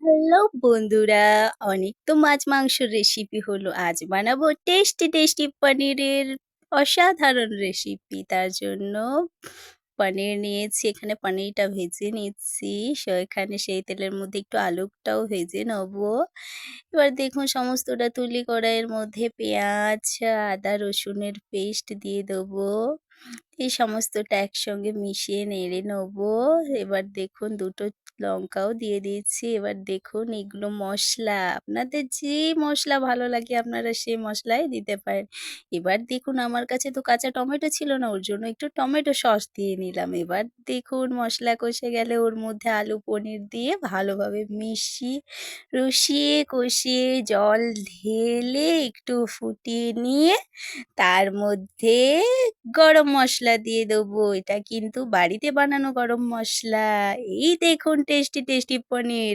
Hello বন্ধুরা! অনেক তো মাছ মাংসর রেসিপি হলো। আজ বানাবো টেস্টি পনিরের অসাধারণ রেসিপি। তার জন্য পনির নিয়েছি। এখানে পনিরটা ভেজে নিচ্ছি। এখানে সেই তেলের মধ্যে একটু আলুটাও ভেজে নেবো। এবার দেখুন সমস্তটা তুলি কড়াইয়ের মধ্যে পেঁয়াজ, আদা, রসুনের পেস্ট দিয়ে দেবো। এই সমস্তটা একসঙ্গে মিশিয়ে নেড়ে নেবো। এবার দেখুন ২ টো লঙ্কাও দিয়ে দিয়েছি। এবার দেখুন এগুলো মসলা। আপনাদের যে মসলা ভালো লাগে আপনারা সেই মসলাই দিতে পারেন। এবার দেখুন আমার কাছে তো কাঁচা টমেটো ছিল না, ওর জন্য একটু টমেটো সস দিয়ে নিলাম। এবার দেখুন মসলা কষে গেলে ওর মধ্যে আলু পনির দিয়ে ভালোভাবে কষিয়ে জল ঢেলে একটু ফুটিয়ে নিয়ে তার মধ্যে গরম মসলা দিয়ে দেবো। এটা কিন্তু বাড়িতে বানানো গরম মসলা। এই দেখুন টেস্টি পনির।